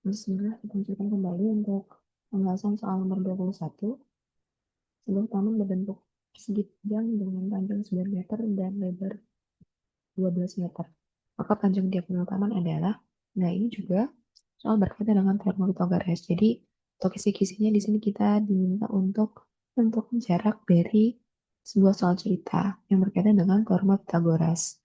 Bismillah, kita lanjutkan kembali untuk pembahasan soal nomor 21. Sebuah taman berbentuk persegi panjang dengan panjang 9 meter dan lebar 12 meter. Maka panjang diagonal taman adalah, nah ini juga soal berkaitan dengan teorema Pythagoras. Jadi, untuk kisi-kisinya di sini kita diminta untuk jarak dari sebuah soal cerita yang berkaitan dengan teorema Pythagoras.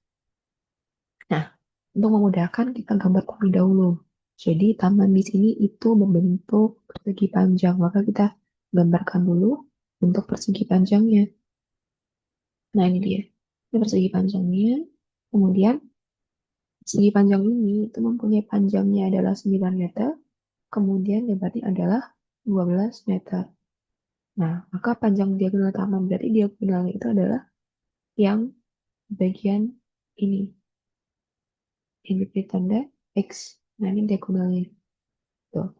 Nah, untuk memudahkan kita gambar terlebih dahulu. Jadi taman di sini itu berbentuk persegi panjang, maka kita gambarkan dulu untuk persegi panjangnya. Nah, ini dia. Ini persegi panjangnya. Kemudian persegi panjang ini itu mempunyai panjangnya adalah 9 meter, kemudian lebarnya adalah 12 meter. Nah, maka panjang diagonal taman berarti diagonalnya itu adalah yang bagian ini, yang diberi tanda X. Nah, ini diagonalnya. Tuh.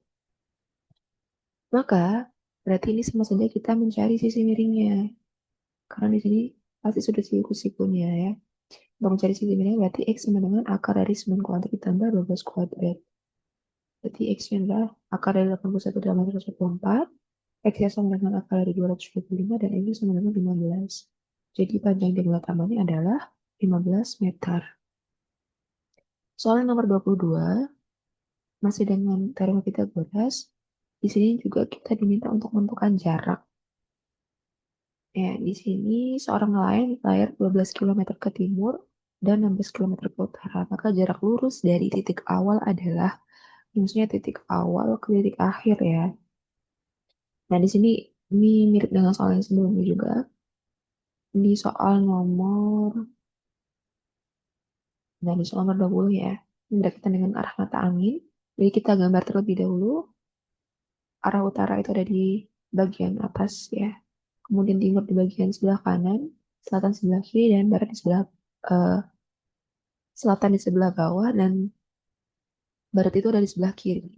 Maka, berarti ini sama saja kita mencari sisi miringnya. Karena di sini pasti sudah siku-sikunya ya. Untuk mencari sisi miring berarti X sama dengan akar dari 9 kuadrat ditambah 12 kuadrat. Berarti X-nya adalah akar dari 81 ditambah 124. X-nya sama dengan akar dari 225 dan X-nya sama dengan 15. Jadi panjang diagonal tamannya adalah 15 meter. Soal nomor 22, masih dengan teorema Pythagoras, di sini juga kita diminta untuk menentukan jarak. Ya, di sini seorang nelayan berlayar 12 km ke timur dan 16 km ke utara. Maka jarak lurus dari titik awal adalah, maksudnya titik awal ke titik akhir ya. Nah, di sini ini mirip dengan soal yang sebelumnya juga. Di soal nomor, nah di soal nomor 20 ya. Ini berkaitan dengan arah mata angin. Jadi kita gambar terlebih dahulu. Arah utara itu ada di bagian atas ya. Kemudian timur di bagian sebelah kanan, selatan sebelah kiri, dan barat di sebelah eh, selatan di sebelah bawah, dan barat itu ada di sebelah kiri.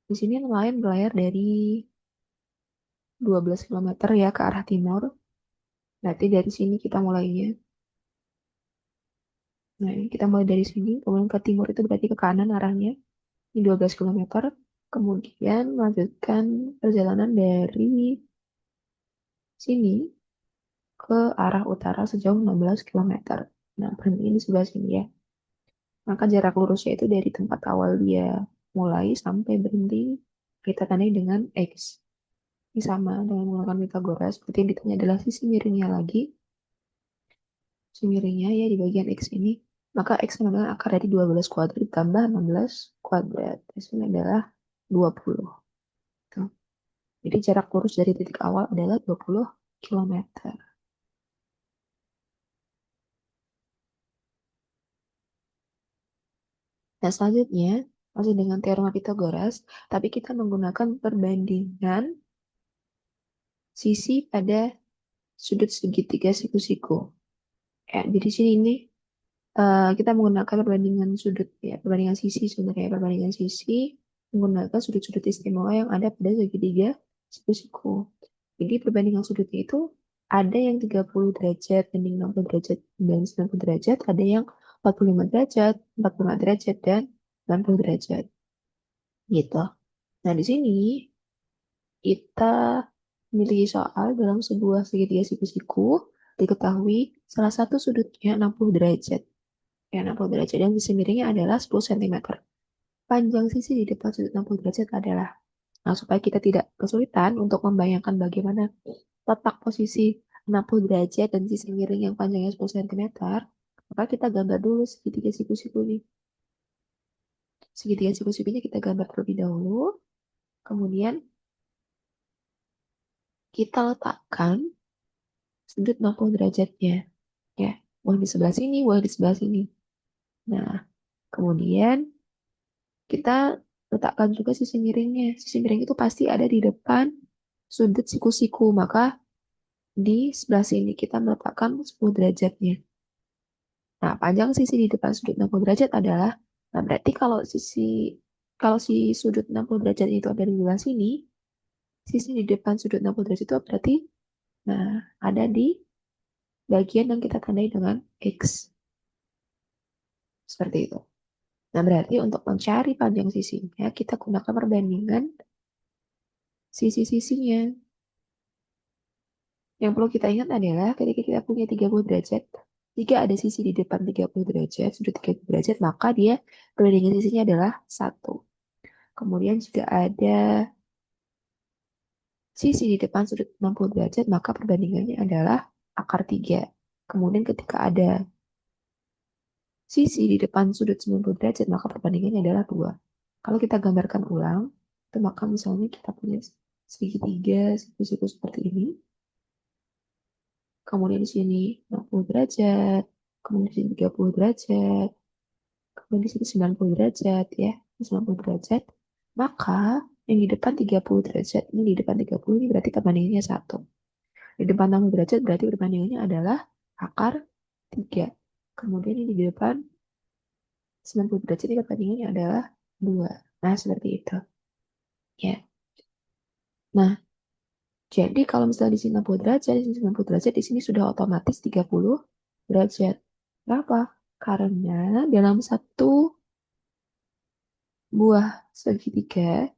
Di sini nelayan berlayar dari 12 km ya ke arah timur. Berarti dari sini kita mulainya. Nah, ini kita mulai dari sini, kemudian ke timur itu berarti ke kanan arahnya. Ini 12 km. Kemudian melanjutkan perjalanan dari sini ke arah utara sejauh 16 km. Nah, berhenti di sebelah sini ya. Maka jarak lurusnya itu dari tempat awal dia mulai sampai berhenti kita tandai dengan X. Ini sama dengan menggunakan Pythagoras. Seperti yang ditanya adalah sisi miringnya lagi. Sisi miringnya ya di bagian X ini. Maka X sama dengan akar dari 12 kuadrat ditambah 16 kuadrat. Hasilnya adalah 20. Tuh. Jadi jarak lurus dari titik awal adalah 20 km. Nah, selanjutnya, masih dengan teorema Pythagoras, tapi kita menggunakan perbandingan sisi pada sudut segitiga siku-siku. Ya, jadi sini ini kita menggunakan perbandingan sudut ya, perbandingan sisi sebenarnya perbandingan sisi menggunakan sudut-sudut istimewa yang ada pada segitiga siku-siku. Jadi perbandingan sudutnya itu ada yang 30 derajat banding 60 derajat dan 90 derajat, ada yang 45 derajat, 45 derajat dan 90 derajat. Gitu. Nah, di sini kita memiliki soal dalam sebuah segitiga siku-siku diketahui salah satu sudutnya 60 derajat. Ya, 60 derajat dan sisi miringnya adalah 10 cm. Panjang sisi di depan sudut 60 derajat adalah. Nah, supaya kita tidak kesulitan untuk membayangkan bagaimana letak posisi 60 derajat dan sisi miring yang panjangnya 10 cm, maka kita gambar dulu segitiga siku-siku ini. Segitiga siku-sikunya kita gambar terlebih dahulu. Kemudian kita letakkan sudut 60 derajatnya. Ya, boleh di sebelah sini, boleh di sebelah sini. Nah, kemudian kita letakkan juga sisi miringnya. Sisi miring itu pasti ada di depan sudut siku-siku, maka di sebelah sini kita meletakkan 10 derajatnya. Nah, panjang sisi di depan sudut 60 derajat adalah, nah berarti kalau si sudut 60 derajat itu ada di sebelah sini, sisi di depan sudut 60 derajat itu berarti, nah, ada di bagian yang kita tandai dengan X. Seperti itu. Nah, berarti untuk mencari panjang sisinya, kita gunakan perbandingan sisi-sisinya. Yang perlu kita ingat adalah ketika kita punya 30 derajat, jika ada sisi di depan 30 derajat, sudut 30 derajat, maka dia perbandingan sisinya adalah 1. Kemudian jika ada sisi di depan sudut 60 derajat, maka perbandingannya adalah akar 3. Kemudian ketika ada sisi di depan sudut 90 derajat, maka perbandingannya adalah 2. Kalau kita gambarkan ulang, itu maka misalnya kita punya segitiga, siku-siku seperti ini. Kemudian di sini 60 derajat, kemudian di sini 30 derajat, kemudian di sini 90 derajat ya, 90 derajat. Maka yang di depan 30 derajat, ini di depan 30 ini berarti perbandingannya 1. Di depan 60 derajat berarti perbandingannya adalah akar 3. Kemudian ini di depan 90 derajat ini perbandingannya adalah 2. Nah, seperti itu. Ya. Nah, jadi kalau misalnya di sini 60 derajat, di sini 90 derajat, di sini sudah otomatis 30 derajat. Kenapa? Karena dalam satu buah segitiga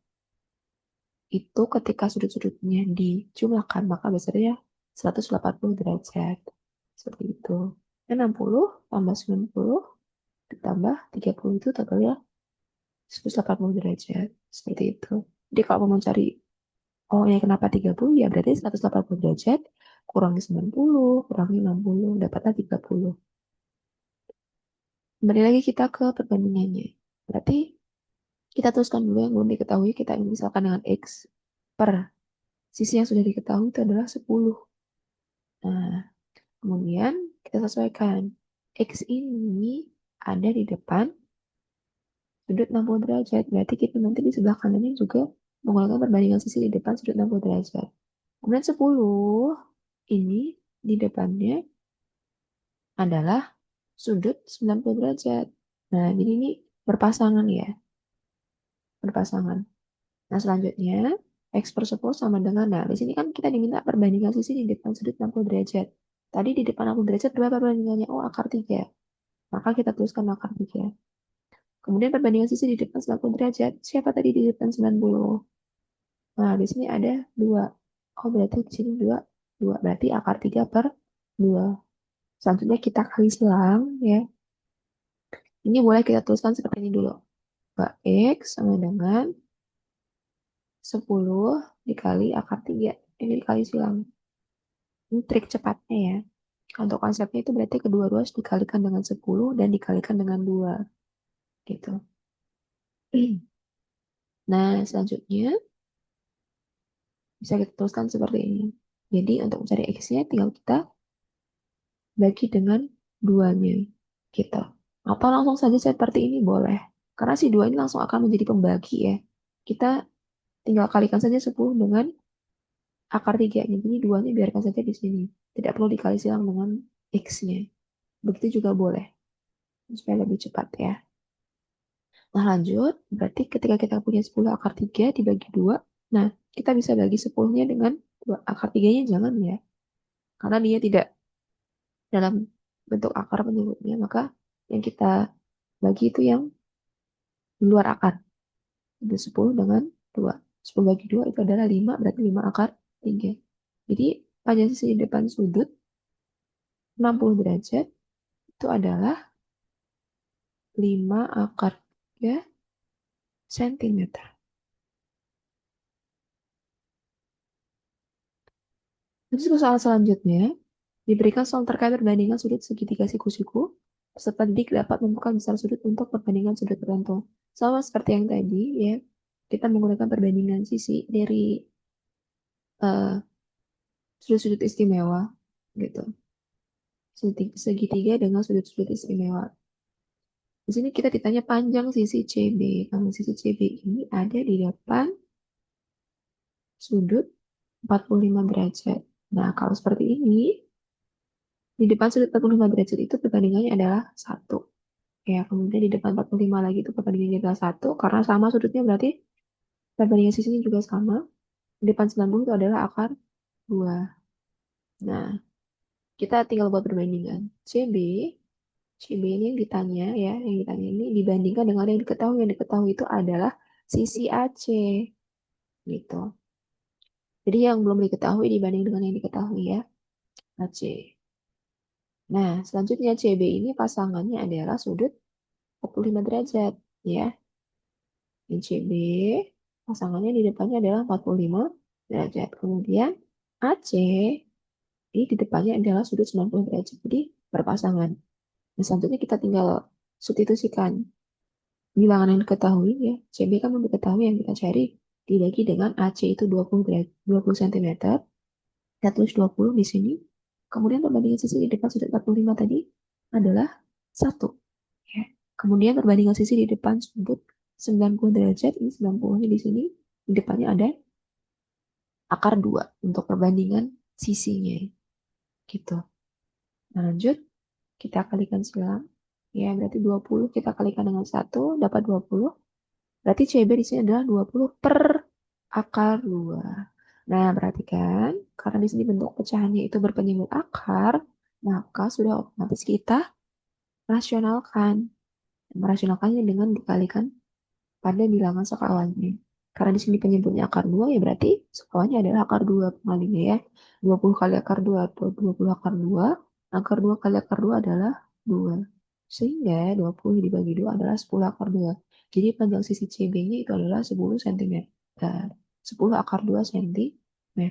itu ketika sudut-sudutnya dijumlahkan maka besarnya 180 derajat. Seperti itu. 60 tambah 90 ditambah 30 itu totalnya 180 derajat. Seperti itu. Jadi kalau mau mencari oh ya kenapa 30? Ya berarti 180 derajat kurangi 90, kurangi 60, dapatlah 30. Kembali lagi kita ke perbandingannya. Berarti kita teruskan dulu yang belum diketahui. Kita misalkan dengan X per sisi yang sudah diketahui itu adalah 10. Nah, kemudian kita sesuaikan. X ini ada di depan sudut 60 derajat. Berarti kita nanti di sebelah kanannya juga menggunakan perbandingan sisi di depan sudut 60 derajat. Kemudian 10 ini di depannya adalah sudut 90 derajat. Nah, jadi ini berpasangan ya, berpasangan. Nah, selanjutnya, X per 10 sama dengan, nah, di sini kan kita diminta perbandingan sisi di depan sudut 60 derajat. Tadi di depan 60 derajat berapa perbandingannya? Oh, akar 3. Maka kita tuliskan akar 3. Kemudian perbandingan sisi di depan 90 derajat. Siapa tadi di depan 90? Nah, di sini ada 2. Oh, berarti di sini 2. 2. Berarti akar 3 per 2. Selanjutnya kita kali silang ya. Ini boleh kita tuliskan seperti ini dulu. X sama dengan 10 dikali akar 3. Ini dikali silang. Ini trik cepatnya ya. Untuk konsepnya itu berarti kedua ruas dikalikan dengan 10 dan dikalikan dengan 2. Gitu. Nah, selanjutnya bisa kita tuliskan seperti ini. Jadi untuk mencari X-nya tinggal kita bagi dengan 2-nya. Gitu. Atau langsung saja seperti ini boleh. Karena si 2 ini langsung akan menjadi pembagi ya. Kita tinggal kalikan saja 10 dengan akar 3-nya. Jadi 2-nya biarkan saja di sini. Tidak perlu dikali silang dengan X-nya. Begitu juga boleh. Supaya lebih cepat ya. Nah lanjut, berarti ketika kita punya 10 akar 3 dibagi 2, nah kita bisa bagi 10-nya dengan 2. Akar 3-nya jangan ya. Karena dia tidak dalam bentuk akar menyebutnya, maka yang kita bagi itu yang di luar akar. Itu 10 dengan 2. 10 bagi 2 itu adalah 5, berarti 5 akar 3. Jadi panjang sisi depan sudut 60 derajat itu adalah 5 akar 3 cm. Terus soal selanjutnya, diberikan soal terkait perbandingan sudut segitiga siku-siku. Peserta didik dapat membuka besar sudut untuk perbandingan sudut tertentu. Sama seperti yang tadi, ya, kita menggunakan perbandingan sisi dari sudut-sudut istimewa, gitu. Segitiga dengan sudut-sudut istimewa. Di sini kita ditanya panjang sisi CB. Kalau sisi CB ini ada di depan sudut 45 derajat. Nah, kalau seperti ini, di depan sudut 45 derajat itu perbandingannya adalah 1. Ya, kemudian di depan 45 lagi itu perbandingannya adalah 1. Karena sama sudutnya berarti perbandingan sisinya juga sama. Di depan 90 itu adalah akar 2. Nah, kita tinggal buat perbandingan. CB CB ini yang ditanya ya, yang ditanya ini dibandingkan dengan yang diketahui. Yang diketahui itu adalah sisi AC gitu. Jadi yang belum diketahui dibanding dengan yang diketahui ya, AC. Nah, selanjutnya CB ini pasangannya adalah sudut 45 derajat ya. Yang CB pasangannya di depannya adalah 45 derajat. Kemudian AC ini di depannya adalah sudut 90 derajat. Jadi berpasangan. Nah, selanjutnya kita tinggal substitusikan bilangan yang diketahui ya. CB kan belum diketahui, yang kita cari dibagi dengan AC itu 20 derajat, 20 cm. Kita tulis 20 di sini. Kemudian perbandingan sisi di depan sudut 45 tadi adalah 1. Ya. Kemudian perbandingan sisi di depan sudut 90 derajat, ini 90-nya di sini. Di depannya ada akar 2 untuk perbandingan sisinya. Gitu. Nah, lanjut. Kita kalikan silang. Ya, berarti 20 kita kalikan dengan 1, dapat 20. Berarti CB di sini adalah 20 per akar 2. Nah, perhatikan, karena di sini bentuk pecahannya itu berpenyebut akar, maka sudah otomatis kita rasionalkan. Merasionalkannya dengan dikalikan pada bilangan sekawannya. Karena di sini penyebutnya akar 2, ya berarti sekawannya adalah akar 2 pengalinya ya. 20 kali akar 2 atau 20 akar 2. Akar 2 kali akar 2 adalah 2. Sehingga 20 dibagi 2 adalah 10 akar 2. Jadi panjang sisi CB-nya itu adalah 10 cm. 10 akar 2 cm.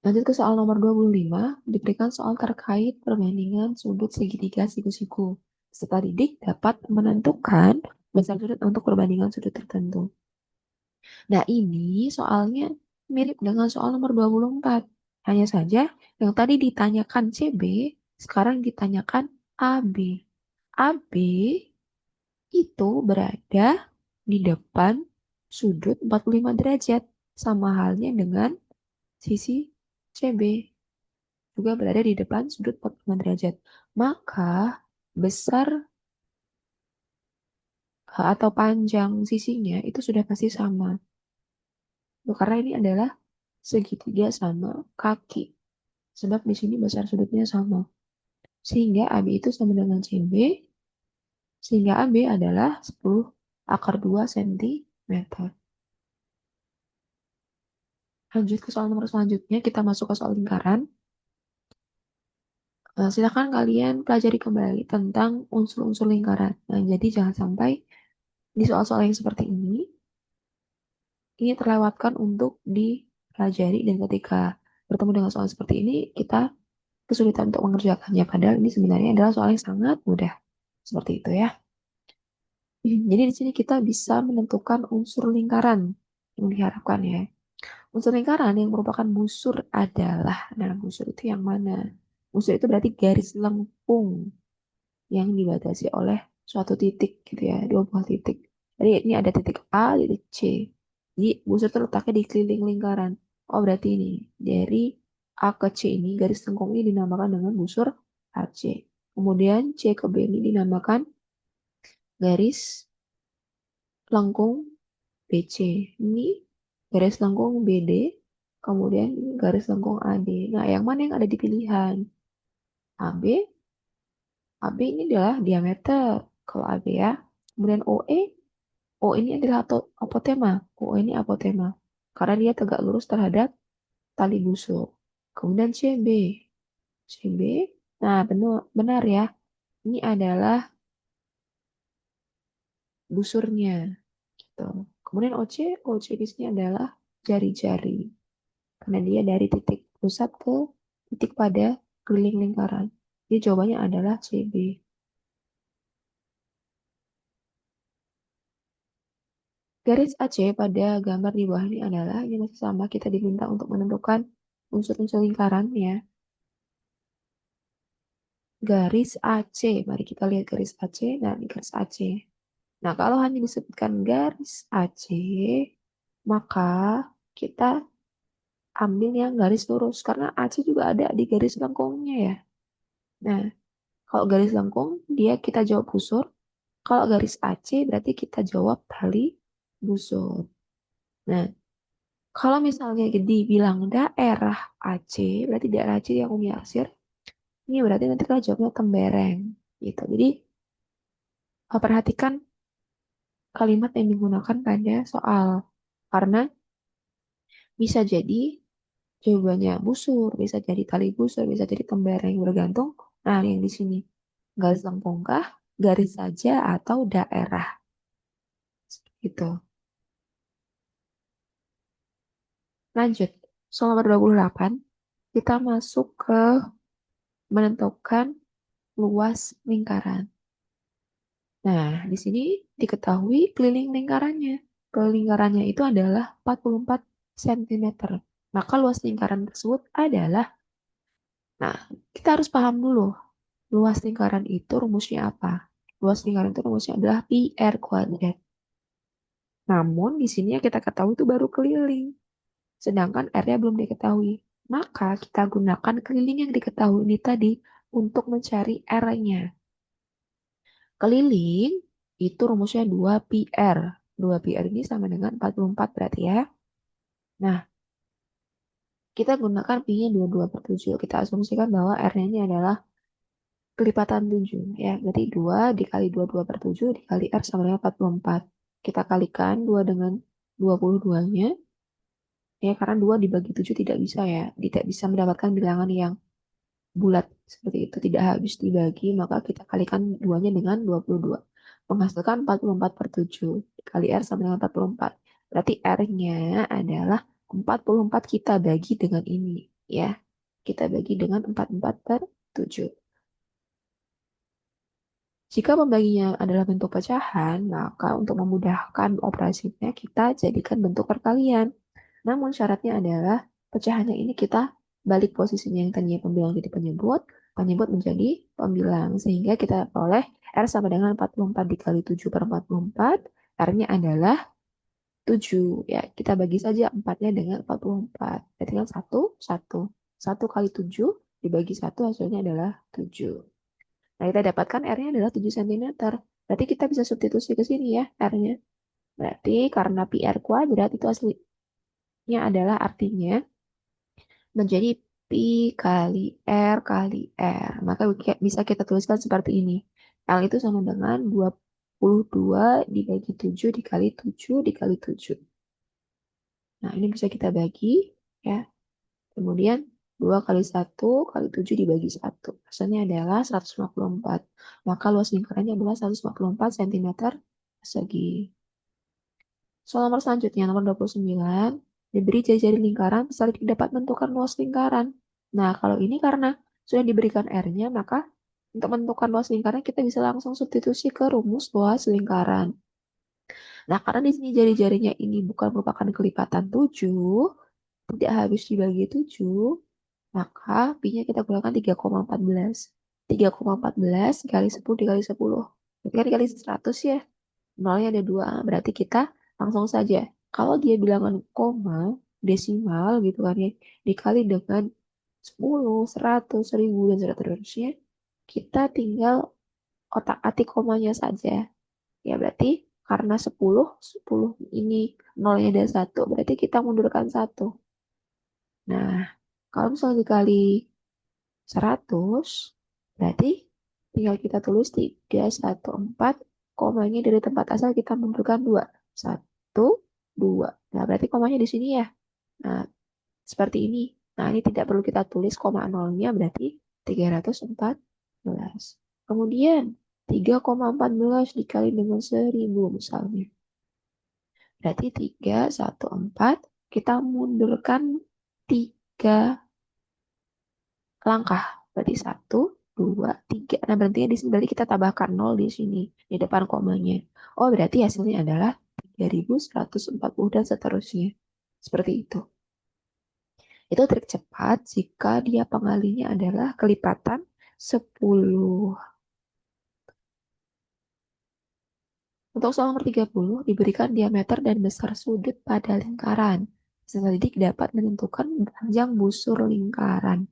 Lanjut ke soal nomor 25, diberikan soal terkait perbandingan sudut segitiga siku-siku. Peserta didik dapat menentukan besar sudut untuk perbandingan sudut tertentu. Nah, ini soalnya mirip dengan soal nomor 24. Hanya saja yang tadi ditanyakan CB, sekarang ditanyakan AB. AB itu berada di depan sudut 45 derajat. Sama halnya dengan sisi CB. Juga berada di depan sudut 45 derajat. Maka besar atau panjang sisinya itu sudah pasti sama. Karena ini adalah segitiga sama kaki. Sebab di sini besar sudutnya sama. Sehingga AB itu sama dengan CB. Sehingga AB adalah 10 akar 2 cm. Lanjut ke soal nomor selanjutnya. Kita masuk ke soal lingkaran. Silakan kalian pelajari kembali tentang unsur-unsur lingkaran. Nah, jadi jangan sampai di soal-soal yang seperti ini terlewatkan untuk dipelajari, dan ketika bertemu dengan soal seperti ini kita kesulitan untuk mengerjakannya, padahal ini sebenarnya adalah soal yang sangat mudah seperti itu ya. Jadi di sini kita bisa menentukan unsur lingkaran yang diharapkan ya. Unsur lingkaran yang merupakan busur adalah, nah busur itu yang mana? Busur itu berarti garis lengkung yang dibatasi oleh suatu titik gitu ya, dua buah titik. Jadi ini ada titik A, titik C. Jadi busur terletaknya di keliling lingkaran. Oh berarti ini dari A ke C ini garis lengkung ini dinamakan dengan busur AC. Kemudian C ke B ini dinamakan garis lengkung BC. Ini garis lengkung BD. Kemudian ini garis lengkung AD. Nah, yang mana yang ada di pilihan? AB. AB ini adalah diameter kalau AB ya. Kemudian OE. O ini adalah apotema. O ini apotema. Karena dia tegak lurus terhadap tali busur. Kemudian CB. CB. Nah, benar, benar ya. Ini adalah busurnya. Gitu. Kemudian OC. OC di sini adalah jari-jari. Karena dia dari titik pusat ke titik pada keliling lingkaran. Jadi jawabannya adalah CB. Garis AC pada gambar di bawah ini adalah, ini masih sama, kita diminta untuk menentukan unsur-unsur lingkarannya. Garis AC, mari kita lihat garis AC. Nah, ini garis AC. Nah, kalau hanya disebutkan garis AC, maka kita ambil yang garis lurus, karena AC juga ada di garis lengkungnya ya. Nah, kalau garis lengkung, dia kita jawab busur. Kalau garis AC, berarti kita jawab tali busur. Nah, Kalau misalnya dibilang daerah AC, berarti daerah AC yang Umi Arsir, ini berarti nanti kita jawabnya Tembereng. Gitu. Jadi, perhatikan kalimat yang digunakan pada soal. Karena bisa jadi jawabannya busur, bisa jadi tali busur, bisa jadi tembereng, bergantung. Nah, yang di sini garis lengkung kah, garis saja, atau daerah. Gitu. Lanjut. Soal nomor 28, kita masuk ke menentukan luas lingkaran. Nah, di sini diketahui keliling lingkarannya. Keliling lingkarannya itu adalah 44 cm. Maka luas lingkaran tersebut adalah, nah, kita harus paham dulu, luas lingkaran itu rumusnya apa? Luas lingkaran itu rumusnya adalah pi r kuadrat. Namun, di sini yang kita ketahui itu baru keliling. Sedangkan R-nya belum diketahui. Maka kita gunakan keliling yang diketahui ini tadi untuk mencari R-nya. Keliling itu rumusnya 2pi r. 2pi r ini sama dengan 44 berarti ya. Nah, kita gunakan pi-nya 22/7. Kita asumsikan bahwa R-nya ini adalah kelipatan 7. Ya, berarti 2 dikali 22/7 dikali R sama dengan 44. Kita kalikan 2 dengan 22-nya. Ya, karena 2 dibagi 7 tidak bisa ya. Tidak bisa mendapatkan bilangan yang bulat seperti itu, tidak habis dibagi, maka kita kalikan 2-nya dengan 22. Menghasilkan 44/7. Dikali R sama dengan 44. Berarti R-nya adalah 44 kita bagi dengan ini. Ya, kita bagi dengan 44/7. Jika pembaginya adalah bentuk pecahan, maka untuk memudahkan operasinya kita jadikan bentuk perkalian. Namun syaratnya adalah pecahannya ini kita balik posisinya, yang tadinya pembilang jadi penyebut, penyebut menjadi pembilang. Sehingga kita peroleh R sama dengan 44 dikali 7 per 44. R-nya adalah 7. Ya, kita bagi saja 4-nya dengan 44. Berarti kan 1, 1. 1 kali 7 dibagi 1 hasilnya adalah 7. Nah, kita dapatkan R-nya adalah 7 cm. Berarti kita bisa substitusi ke sini ya R-nya. Berarti karena pi R kuadrat itu aslinya adalah artinya menjadi pi kali R kali R. Maka bisa kita tuliskan seperti ini. L itu sama dengan 22 dibagi 7 dikali 7 dikali 7. Nah, ini bisa kita bagi ya. Kemudian 2 kali 1 kali 7 dibagi 1. Hasilnya adalah 154. Maka luas lingkarannya adalah 154 cm persegi. Soal nomor selanjutnya, nomor 29, diberi jari-jari lingkaran, peserta dapat menentukan luas lingkaran. Nah, kalau ini karena sudah diberikan R-nya, maka untuk menentukan luas lingkaran kita bisa langsung substitusi ke rumus luas lingkaran. Nah, karena di sini jari-jarinya ini bukan merupakan kelipatan 7, tidak habis dibagi 7, maka pi-nya kita gunakan 3,14. 3,14 dikali 10 dikali 10. Berarti kan dikali 100 ya. Nolnya ada 2, berarti kita langsung saja. Kalau dia bilangan koma, desimal gitu kan ya, dikali dengan 10, 100, 1000, dan seterusnya, kita tinggal otak-atik komanya saja. Ya berarti karena 10, 10 ini nolnya ada 1, berarti kita mundurkan 1. Nah, kalau misalnya dikali 100, berarti tinggal kita tulis 314, komanya dari tempat asal kita munculkan 2. 1, 2. Nah, berarti komanya di sini ya. Nah, seperti ini. Nah, ini tidak perlu kita tulis koma nolnya, berarti 314. Kemudian, 3,14 dikali dengan 1000 misalnya. Berarti 314, kita mundurkan 3 langkah. Berarti 1, 2, 3. Nah, berarti di sini berarti kita tambahkan 0 di sini, di depan komanya. Oh, berarti hasilnya adalah 3140 dan seterusnya. Seperti itu. Itu trik cepat jika dia pengalinya adalah kelipatan 10. Untuk soal nomor 30, diberikan diameter dan besar sudut pada lingkaran. Peserta didik dapat menentukan panjang busur lingkaran.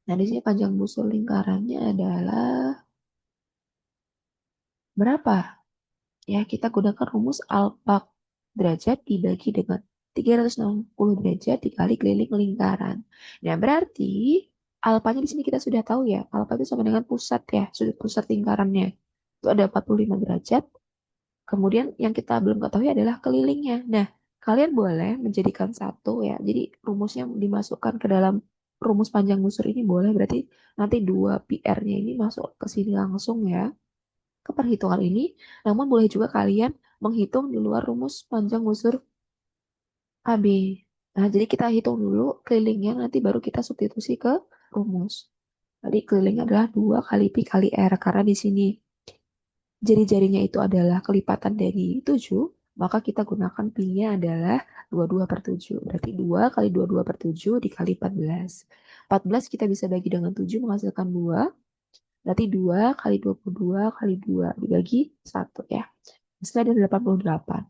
Nah, di sini panjang busur lingkarannya adalah berapa? Ya, kita gunakan rumus alfa derajat dibagi dengan 360 derajat dikali keliling lingkaran. Nah, berarti alfanya di sini kita sudah tahu ya. Alfa itu sama dengan pusat ya, sudut pusat lingkarannya. Itu ada 45 derajat. Kemudian yang kita belum ketahui adalah kelilingnya. Nah, kalian boleh menjadikan satu ya. Jadi rumusnya dimasukkan ke dalam rumus panjang busur ini boleh. Berarti nanti 2πr-nya ini masuk ke sini langsung ya. Ke perhitungan ini. Namun boleh juga kalian menghitung di luar rumus panjang busur AB. Nah, jadi kita hitung dulu kelilingnya, nanti baru kita substitusi ke rumus. Tadi kelilingnya adalah 2 kali pi kali R. Karena di sini jari-jarinya itu adalah kelipatan dari 7, maka kita gunakan pi-nya adalah 22/7. Berarti 2 kali 22/7 dikali 14. 14 kita bisa bagi dengan 7 menghasilkan 2. Berarti 2 kali 22 kali 2 dibagi 1 ya. Hasilnya ada 88.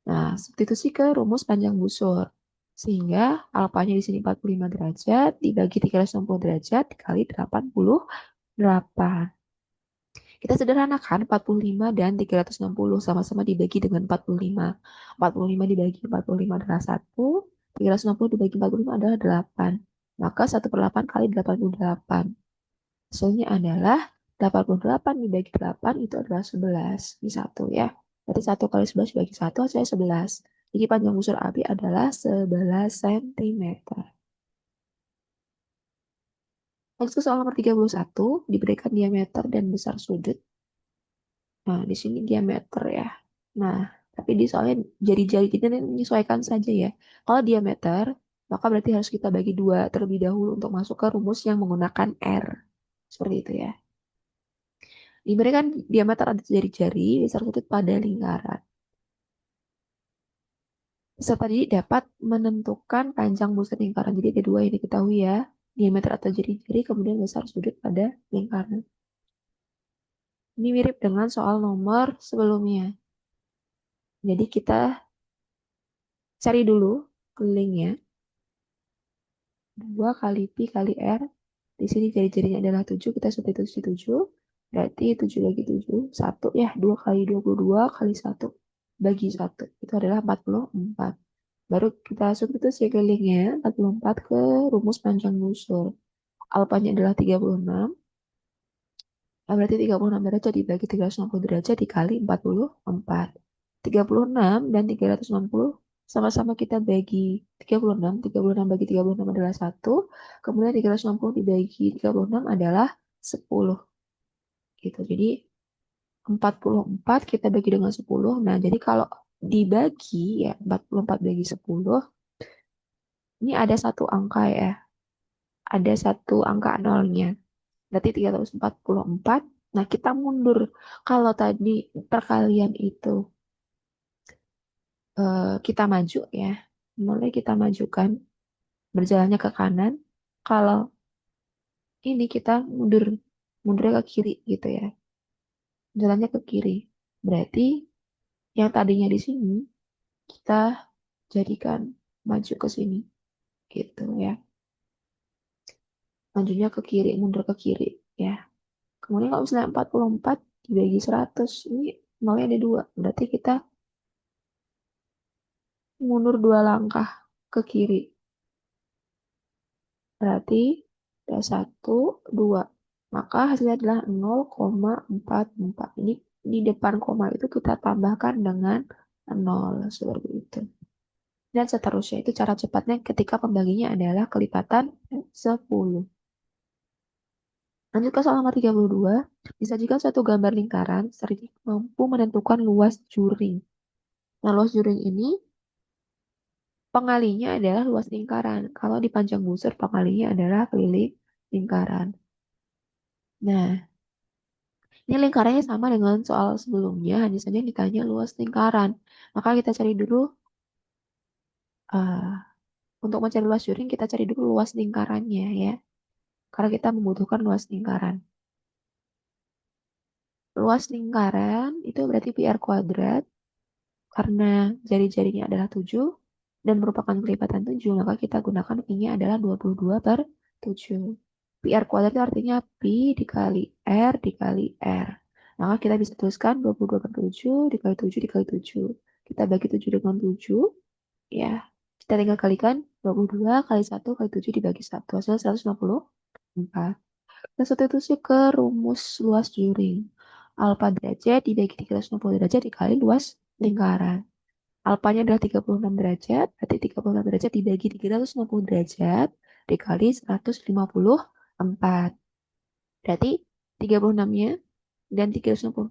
Nah, substitusi ke rumus panjang busur. Sehingga alfanya di sini 45 derajat dibagi 360 derajat dikali 88. Kita sederhanakan 45 dan 360 sama-sama dibagi dengan 45. 45 dibagi 45 adalah 1. 360 dibagi 45 adalah 8. Maka 1/8 kali 88. Hasilnya adalah 88 dibagi 8 itu adalah 11. Ini 1 ya. Berarti 1 kali 11 dibagi 1 hasilnya 11. Jadi panjang busur AB adalah 11 cm. Next soal nomor 31, diberikan diameter dan besar sudut. Nah, di sini diameter ya. Nah, tapi di soalnya jari-jari kita ini menyesuaikan saja ya. Kalau diameter, maka berarti harus kita bagi 2 terlebih dahulu untuk masuk ke rumus yang menggunakan R. Seperti itu ya. Diberikan diameter ada jari-jari besar sudut pada lingkaran. Peserta didik dapat menentukan panjang busur lingkaran. Jadi ada 2 yang diketahui ya. Diameter atau jari-jari, kemudian besar sudut pada lingkaran. Ini mirip dengan soal nomor sebelumnya. Jadi kita cari dulu kelilingnya. 2 kali pi kali R. Di sini jari-jarinya adalah 7. Kita substitusi 7. Berarti 7 bagi 7. 1 ya. 2 kali 22 kali 1 bagi 1. Itu adalah 44. Baru kita substitusi kelilingnya 44 ke rumus panjang busur. Alfanya adalah 36. Nah, berarti 36 derajat dibagi 360 derajat dikali 44. 36 dan 360 sama-sama kita bagi 36. 36 bagi 36 adalah 1. Kemudian 360 dibagi 36 adalah 10. Gitu. Jadi 44 kita bagi dengan 10. Nah, jadi kalau dibagi ya 44 bagi 10, ini ada satu angka ya. Ada satu angka nolnya. Berarti 344. Nah, kita mundur. Kalau tadi perkalian itu kita maju ya. Mulai kita majukan berjalannya ke kanan. Kalau ini kita mundur, mundurnya ke kiri gitu ya. Jalannya ke kiri. Berarti yang tadinya di sini kita jadikan maju ke sini gitu ya. Majunya ke kiri, mundur ke kiri ya. Kemudian kalau misalnya 44 dibagi 100, ini nolnya ada 2. Berarti kita mundur 2 langkah ke kiri. Berarti ada 1, 2. Maka hasilnya adalah 0,44. Ini di depan koma itu kita tambahkan dengan 0. Seperti itu. Dan seterusnya. Itu cara cepatnya ketika pembaginya adalah kelipatan 10. Lanjut ke soal nomor 32. Disajikan suatu gambar lingkaran, serta mampu menentukan luas juring. Nah, luas juring ini pengalinya adalah luas lingkaran. Kalau di panjang busur, pengalinya adalah keliling lingkaran. Nah, ini lingkarannya sama dengan soal sebelumnya, hanya saja ditanya luas lingkaran. Maka kita cari dulu, uh, untuk mencari luas juring, kita cari dulu luas lingkarannya ya. Karena kita membutuhkan luas lingkaran. Luas lingkaran itu berarti PR kuadrat. Karena jari-jarinya adalah 7 dan merupakan kelipatan 7, maka kita gunakan pi-nya adalah 22/7. PR kuadrat itu artinya pi dikali R dikali R. Maka kita bisa tuliskan 22/7 dikali 7 dikali 7. Kita bagi 7 dengan 7, ya. Kita tinggal kalikan 22 kali 1 kali 7 dibagi 1. Hasilnya 154. Kita substitusi ke rumus luas juring. Alfa derajat dibagi 360 derajat dikali luas lingkaran. Alfanya adalah 36 derajat, berarti 36 derajat dibagi 360 derajat dikali 154. Berarti 36-nya dan 360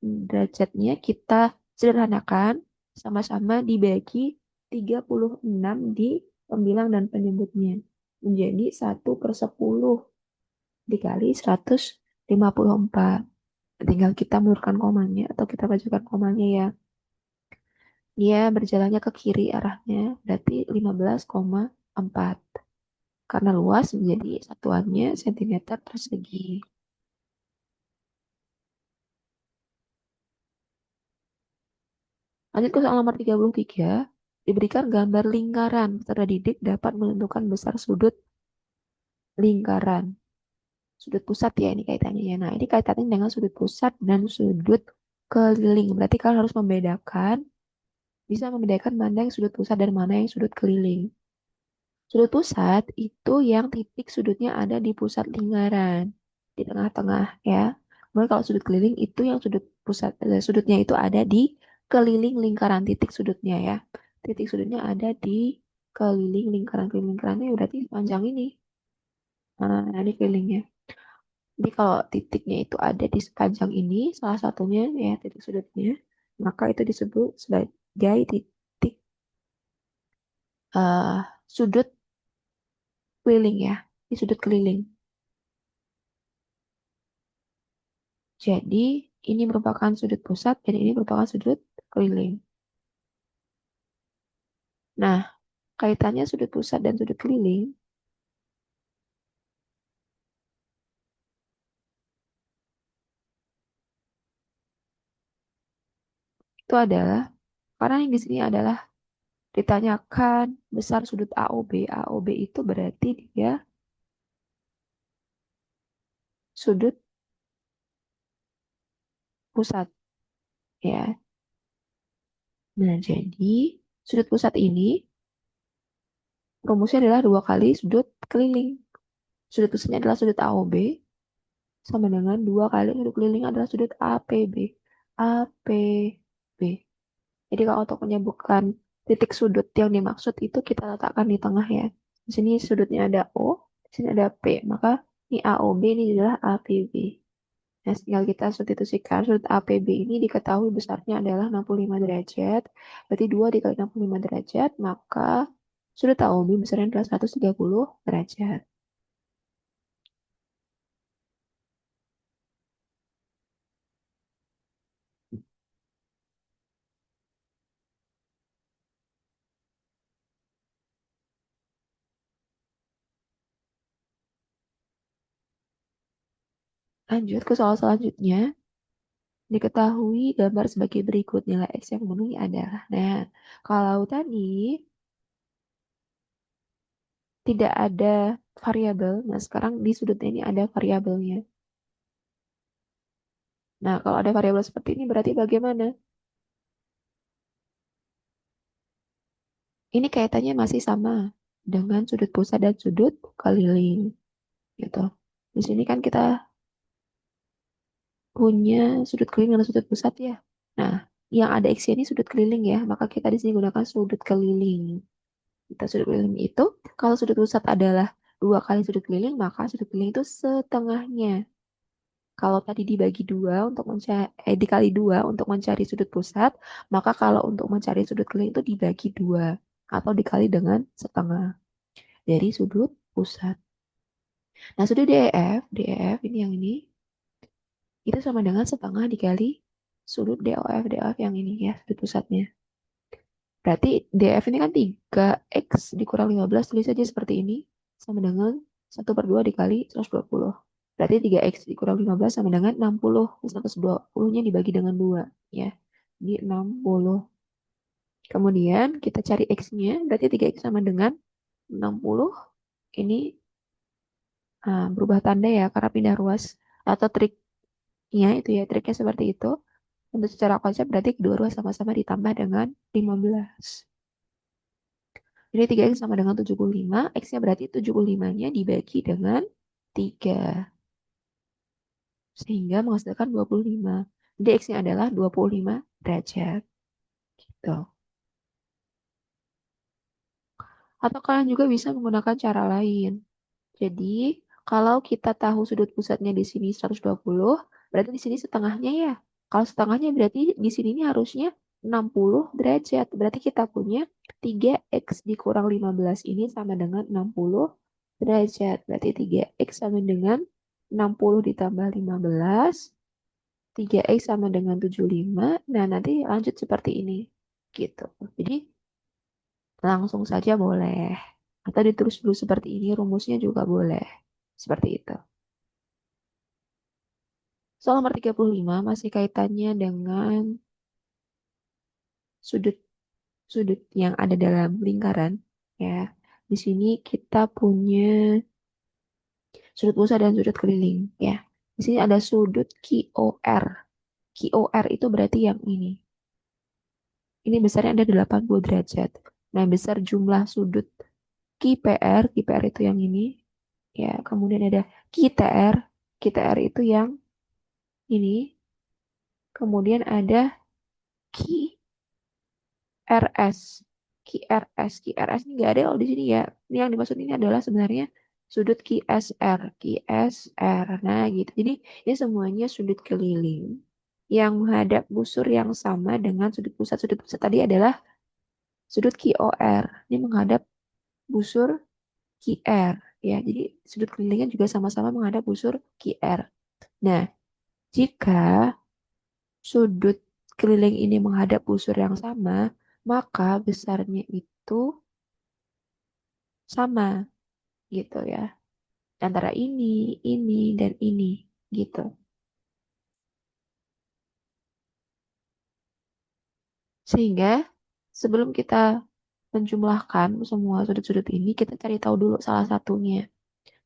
derajatnya kita sederhanakan sama-sama dibagi 36 di pembilang dan penyebutnya. Menjadi 1/10 dikali 154. Tinggal kita menurunkan komanya atau kita bacakan komanya ya. Dia berjalannya ke kiri arahnya, berarti 15,4. Karena luas menjadi satuannya sentimeter persegi. Lanjut ke soal nomor 33. Diberikan gambar lingkaran. Peserta didik dapat menentukan besar sudut lingkaran. Sudut pusat ya ini kaitannya ya. Nah, ini kaitannya dengan sudut pusat dan sudut keliling. Berarti kalian harus bisa membedakan mana yang sudut pusat dan mana yang sudut keliling. Sudut pusat itu yang titik sudutnya ada di pusat lingkaran, di tengah-tengah ya. Kemudian kalau sudut keliling itu yang sudutnya itu ada di keliling lingkaran, titik sudutnya ya. Titik sudutnya ada di keliling lingkaran. Keliling lingkarannya berarti panjang ini. Nah, ini kelilingnya. Jadi kalau titiknya itu ada di sepanjang ini, salah satunya ya titik sudutnya, maka itu disebut sebagai titik eh, sudut keliling ya, di sudut keliling. Jadi ini merupakan sudut pusat dan ini merupakan sudut keliling. Nah, kaitannya sudut pusat dan sudut keliling itu adalah karena yang di sini adalah ditanyakan besar sudut AOB. AOB itu berarti dia sudut pusat ya. Nah, jadi sudut pusat ini rumusnya adalah 2 kali sudut keliling. Sudut pusatnya adalah sudut AOB sama dengan 2 kali sudut keliling adalah sudut APB. APB. Jadi kalau untuk menyebutkan titik sudut yang dimaksud itu kita letakkan di tengah ya. Di sini sudutnya ada O, di sini ada P. Maka ini AOB ini adalah APB. Nah, tinggal kita substitusikan sudut APB ini diketahui besarnya adalah 65 derajat. Berarti 2 dikali 65 derajat, maka sudut AOB besarnya adalah 130 derajat. Lanjut ke soal selanjutnya. Diketahui gambar sebagai berikut. Nilai X yang memenuhi adalah. Nah, kalau tadi tidak ada variabel, nah sekarang di sudutnya ini ada variabelnya. Nah, kalau ada variabel seperti ini berarti bagaimana? Ini kaitannya masih sama dengan sudut pusat dan sudut keliling. Gitu. Di sini kan kita punya sudut keliling dan sudut pusat ya. Nah, yang ada X ini sudut keliling ya, maka kita di sini gunakan sudut keliling. Kita sudut keliling itu, kalau sudut pusat adalah 2 kali sudut keliling, maka sudut keliling itu setengahnya. Kalau tadi dibagi dua untuk mencari, dikali dua untuk mencari sudut pusat, maka kalau untuk mencari sudut keliling itu dibagi dua atau dikali dengan setengah dari sudut pusat. Nah, sudut DEF ini yang ini, itu sama dengan setengah dikali sudut DOF yang ini ya, sudut pusatnya. Berarti DF ini kan 3X dikurang 15, tulis saja seperti ini, sama dengan 1/2 dikali 120. Berarti 3X dikurang 15 sama dengan 60. 120-nya dibagi dengan 2. Ya, di 60. Kemudian kita cari X-nya, berarti 3X sama dengan 60. Ini berubah tanda ya, karena pindah ruas. Atau triknya itu ya, triknya seperti itu. Untuk secara konsep berarti kedua ruas sama-sama ditambah dengan 15. Jadi 3X sama dengan 75, X-nya berarti 75-nya dibagi dengan 3. Sehingga menghasilkan 25. Jadi X-nya adalah 25 derajat. Gitu. Atau kalian juga bisa menggunakan cara lain. Jadi, kalau kita tahu sudut pusatnya di sini 120, berarti di sini setengahnya ya. Kalau setengahnya berarti di sini ini harusnya 60 derajat. Berarti kita punya 3X dikurang 15 ini sama dengan 60 derajat. Berarti 3X sama dengan 60 ditambah 15. 3X sama dengan 75. Nah, nanti lanjut seperti ini. Gitu. Jadi, langsung saja boleh. Atau ditulis dulu seperti ini, rumusnya juga boleh. Seperti itu. Soal nomor 35 masih kaitannya dengan sudut sudut yang ada dalam lingkaran ya. Di sini kita punya sudut pusat dan sudut keliling ya. Di sini ada sudut QOR. QOR itu berarti yang ini. Ini besarnya ada 80 derajat. Nah, besar jumlah sudut QPR, QPR itu yang ini ya. Kemudian ada QTR, QTR itu yang ini. Kemudian ada QRS. QRS. QRS ini nggak ada kalau di sini ya. Ini yang dimaksud ini adalah sebenarnya sudut QSR. QSR. Nah gitu. Jadi ini semuanya sudut keliling yang menghadap busur yang sama dengan sudut pusat. Sudut pusat tadi adalah sudut QOR. Ini menghadap busur QR. Ya, jadi sudut kelilingnya juga sama-sama menghadap busur QR. Nah, jika sudut keliling ini menghadap busur yang sama, maka besarnya itu sama gitu ya. Antara ini, dan ini gitu. Sehingga sebelum kita menjumlahkan semua sudut-sudut ini, kita cari tahu dulu salah satunya.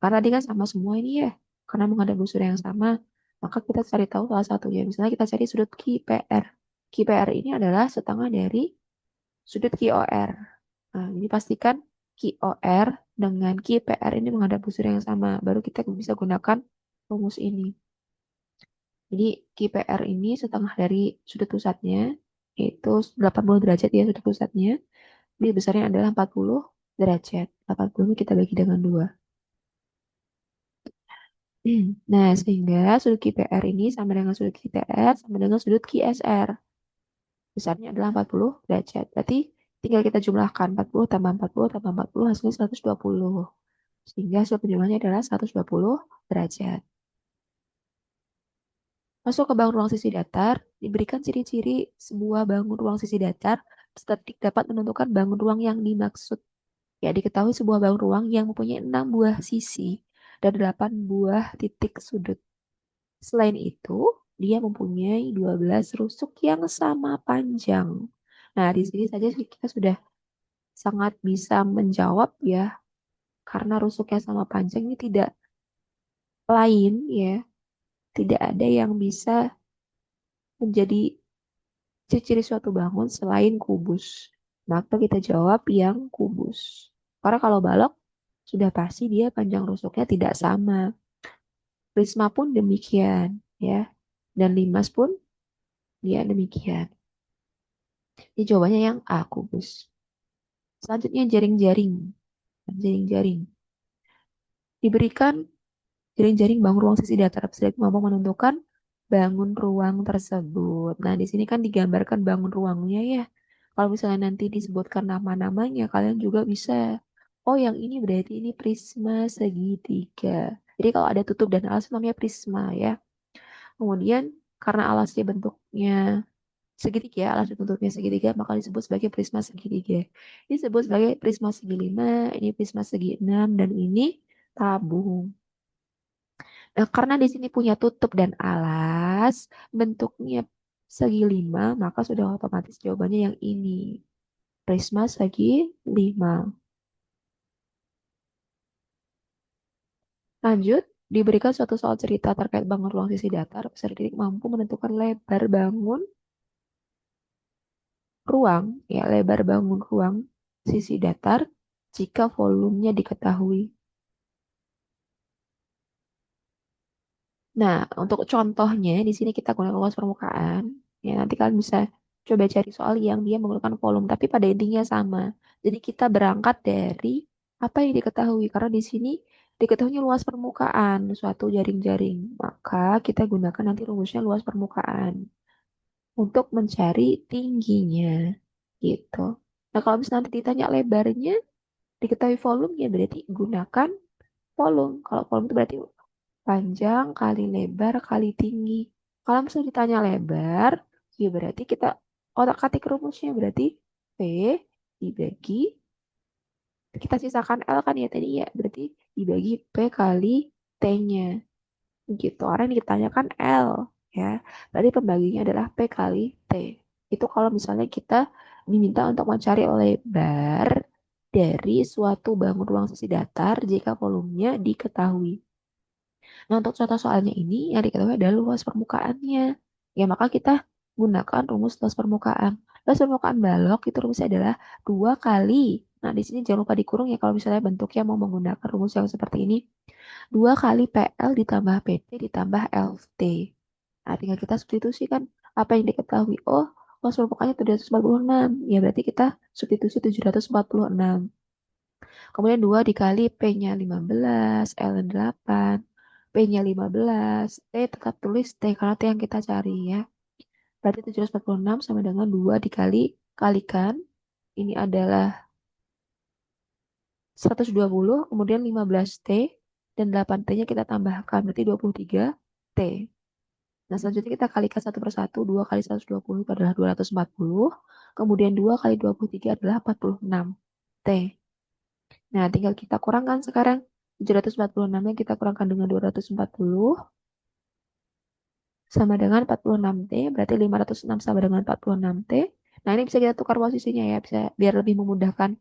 Karena tadi kan sama semua ini ya. Karena menghadap busur yang sama, maka kita cari tahu salah satunya. Misalnya kita cari sudut QPR. QPR ini adalah setengah dari sudut QOR. Nah, jadi pastikan QOR dengan QPR ini menghadap busur yang sama. Baru kita bisa gunakan rumus ini. Jadi QPR ini setengah dari sudut pusatnya, yaitu 80 derajat ya sudut pusatnya. Jadi besarnya adalah 40 derajat. 80 kita bagi dengan 2. Nah, sehingga sudut QPR ini sama dengan sudut QTR sama dengan sudut QSR. Besarnya adalah 40 derajat. Berarti tinggal kita jumlahkan 40 tambah 40 tambah 40 hasilnya 120. Sehingga hasil penjumlahannya adalah 120 derajat. Masuk ke bangun ruang sisi datar, diberikan ciri-ciri sebuah bangun ruang sisi datar, statik dapat menentukan bangun ruang yang dimaksud. Ya, diketahui sebuah bangun ruang yang mempunyai 6 buah sisi dan 8 buah titik sudut. Selain itu, dia mempunyai 12 rusuk yang sama panjang. Nah, di sini saja kita sudah sangat bisa menjawab ya, karena rusuknya sama panjang ini tidak lain ya, tidak ada yang bisa menjadi ciri-ciri suatu bangun selain kubus. Maka kita jawab yang kubus. Karena kalau balok, sudah pasti dia panjang rusuknya tidak sama. Prisma pun demikian, ya. Dan limas pun dia demikian. Ini jawabannya yang A, kubus. Selanjutnya jaring-jaring. Jaring-jaring. Diberikan jaring-jaring bangun ruang sisi datar abstrak mampu menentukan bangun ruang tersebut. Nah, di sini kan digambarkan bangun ruangnya ya. Kalau misalnya nanti disebutkan nama-namanya, kalian juga bisa. Oh, yang ini berarti ini prisma segitiga. Jadi kalau ada tutup dan alas namanya prisma ya. Kemudian karena alasnya bentuknya segitiga, alas dan tutupnya segitiga, maka disebut sebagai prisma segitiga. Ini disebut sebagai prisma segi lima, ini prisma segi enam, dan ini tabung. Nah, karena di sini punya tutup dan alas, bentuknya segi lima, maka sudah otomatis jawabannya yang ini. Prisma segi lima. Lanjut, diberikan suatu soal cerita terkait bangun ruang sisi datar, peserta didik mampu menentukan lebar bangun ruang, ya lebar bangun ruang sisi datar jika volumenya diketahui. Nah, untuk contohnya di sini kita gunakan luas permukaan. Ya, nanti kalian bisa coba cari soal yang dia menggunakan volume, tapi pada intinya sama. Jadi kita berangkat dari apa yang diketahui, karena di sini diketahui luas permukaan suatu jaring-jaring. Maka kita gunakan nanti rumusnya luas permukaan untuk mencari tingginya, gitu. Nah, kalau misalnya nanti ditanya lebarnya, diketahui volumenya, berarti gunakan volume. Kalau volume itu berarti panjang kali lebar kali tinggi. Kalau misalnya ditanya lebar, ya berarti kita otak-atik rumusnya berarti P dibagi, kita sisakan L kan ya tadi ya, berarti dibagi P kali T-nya. Gitu. Orang yang ditanyakan L ya. Berarti pembaginya adalah P kali T. Itu kalau misalnya kita diminta untuk mencari lebar dari suatu bangun ruang sisi datar jika volumenya diketahui. Nah, untuk contoh soalnya ini yang diketahui adalah luas permukaannya. Ya, maka kita gunakan rumus luas permukaan. Luas permukaan balok itu rumusnya adalah 2 kali. Nah, di sini jangan lupa dikurung ya kalau misalnya bentuknya mau menggunakan rumus yang seperti ini. 2 kali PL ditambah PT ditambah LT. Nah, tinggal kita substitusikan apa yang diketahui. Oh, luas permukaannya 746. Ya, berarti kita substitusi 746. Kemudian 2 dikali P-nya 15, L-nya 8, P-nya 15, T tetap tulis T karena T yang kita cari ya. Berarti 746 sama dengan 2 dikali kalikan. Ini adalah 120, kemudian 15T dan 8T-nya kita tambahkan. Berarti 23T. Nah, selanjutnya kita kalikan satu per satu. 2 kali 120 itu adalah 240. Kemudian 2 kali 23 adalah 46T. Nah, tinggal kita kurangkan sekarang 746 yang kita kurangkan dengan 240 sama dengan 46T, berarti 506 sama dengan 46T. Nah, ini bisa kita tukar posisinya ya, bisa biar lebih memudahkan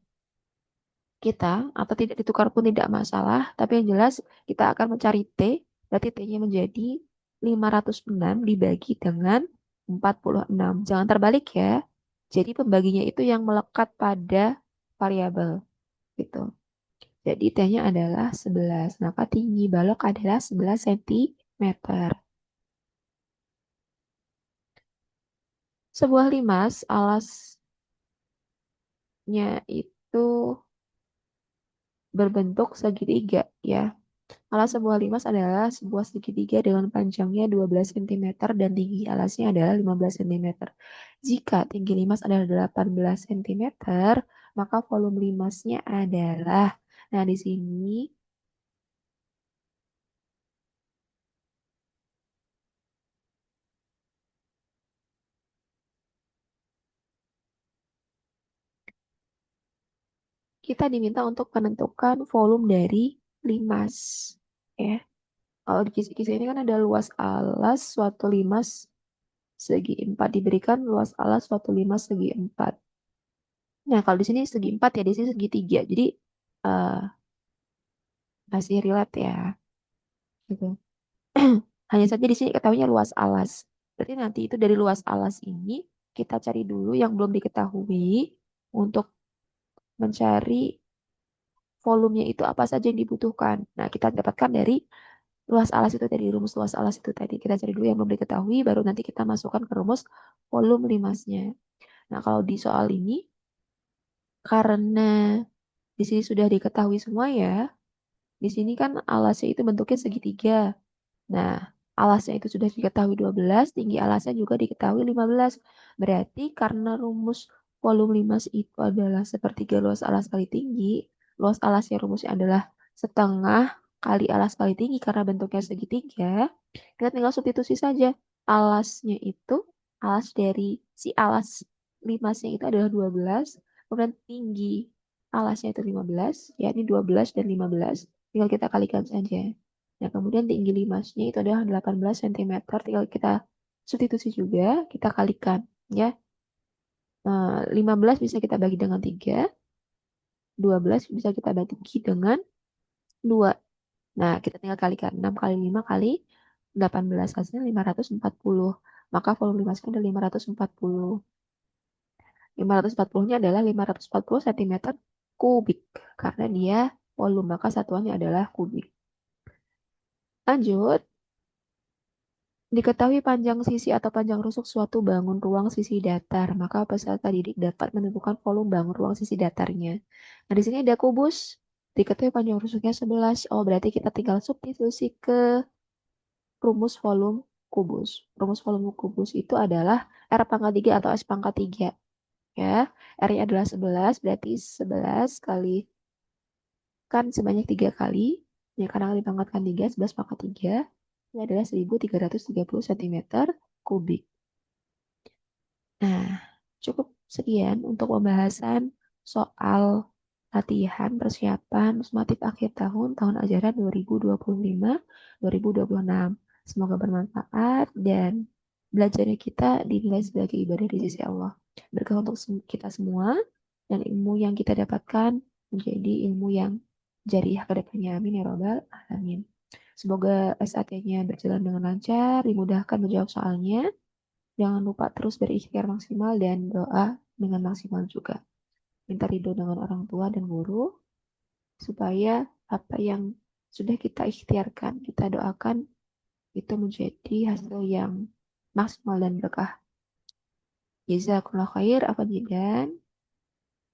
kita, atau tidak ditukar pun tidak masalah, tapi yang jelas kita akan mencari T, berarti T-nya menjadi 506 dibagi dengan 46. Jangan terbalik ya. Jadi pembaginya itu yang melekat pada variabel gitu. Jadi T-nya adalah 11. Maka tinggi balok adalah 11 cm. Sebuah limas alasnya itu berbentuk segitiga ya. Alas sebuah limas adalah sebuah segitiga dengan panjangnya 12 cm dan tinggi alasnya adalah 15 cm. Jika tinggi limas adalah 18 cm, maka volume limasnya adalah, nah di sini kita diminta untuk menentukan volume dari limas. Ya. Kalau di kisi-kisi ini kan ada luas alas suatu limas segi 4 diberikan luas alas suatu limas segi 4. Nah, kalau di sini segi 4 ya, di sini segi 3. Jadi eh, masih relate ya. Gitu. Hanya saja di sini ketahuinya luas alas. Berarti nanti itu dari luas alas ini kita cari dulu yang belum diketahui untuk mencari volumenya itu apa saja yang dibutuhkan. Nah, kita dapatkan dari luas alas itu tadi, rumus luas alas itu tadi. Kita cari dulu yang belum diketahui, baru nanti kita masukkan ke rumus volume limasnya. Nah, kalau di soal ini, karena di sini sudah diketahui semua ya, di sini kan alasnya itu bentuknya segitiga. Nah, alasnya itu sudah diketahui 12, tinggi alasnya juga diketahui 15. Berarti karena rumus volume limas itu adalah sepertiga luas alas kali tinggi, luas alasnya rumusnya adalah setengah kali alas kali tinggi karena bentuknya segitiga, kita tinggal substitusi saja. Alasnya itu, alas dari si alas limasnya itu adalah 12, kemudian tinggi alasnya itu 15, ya ini 12 dan 15, tinggal kita kalikan saja. Nah, kemudian tinggi limasnya itu adalah 18 cm. Tinggal kita substitusi juga, kita kalikan. Ya, 15 bisa kita bagi dengan 3, 12 bisa kita bagi dengan 2. Nah, kita tinggal kalikan. 6 kali 5 kali 18, hasilnya 540. Maka volume limasnya adalah 540. 540-nya adalah 540 cm kubik karena dia volume, maka satuannya adalah kubik. Lanjut, diketahui panjang sisi atau panjang rusuk suatu bangun ruang sisi datar, maka peserta didik dapat menentukan volume bangun ruang sisi datarnya. Nah, di sini ada kubus, diketahui panjang rusuknya 11. Oh, berarti kita tinggal substitusi ke rumus volume kubus. Rumus volume kubus itu adalah R pangkat 3 atau S pangkat 3. Ya, R-nya adalah 11, berarti 11 kali kan sebanyak 3 kali. Ya, karena dipangkatkan 3, 11 pangkat 3. Ini adalah 1330 cm kubik. Nah, cukup sekian untuk pembahasan soal latihan persiapan sumatif akhir tahun, tahun ajaran 2025-2026. Semoga bermanfaat dan belajarnya kita dinilai sebagai ibadah di sisi Allah. Berkah untuk kita semua dan ilmu yang kita dapatkan menjadi ilmu yang jariah ke depannya. Amin ya robbal alamin. Semoga SAT-nya berjalan dengan lancar, dimudahkan menjawab soalnya. Jangan lupa terus berikhtiar maksimal dan doa dengan maksimal juga. Minta ridho dengan orang tua dan guru supaya apa yang sudah kita ikhtiarkan, kita doakan itu menjadi hasil yang maksimal dan berkah. Jazakumullah khair, afan dan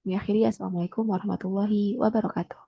mengakhiri. Assalamualaikum warahmatullahi wabarakatuh.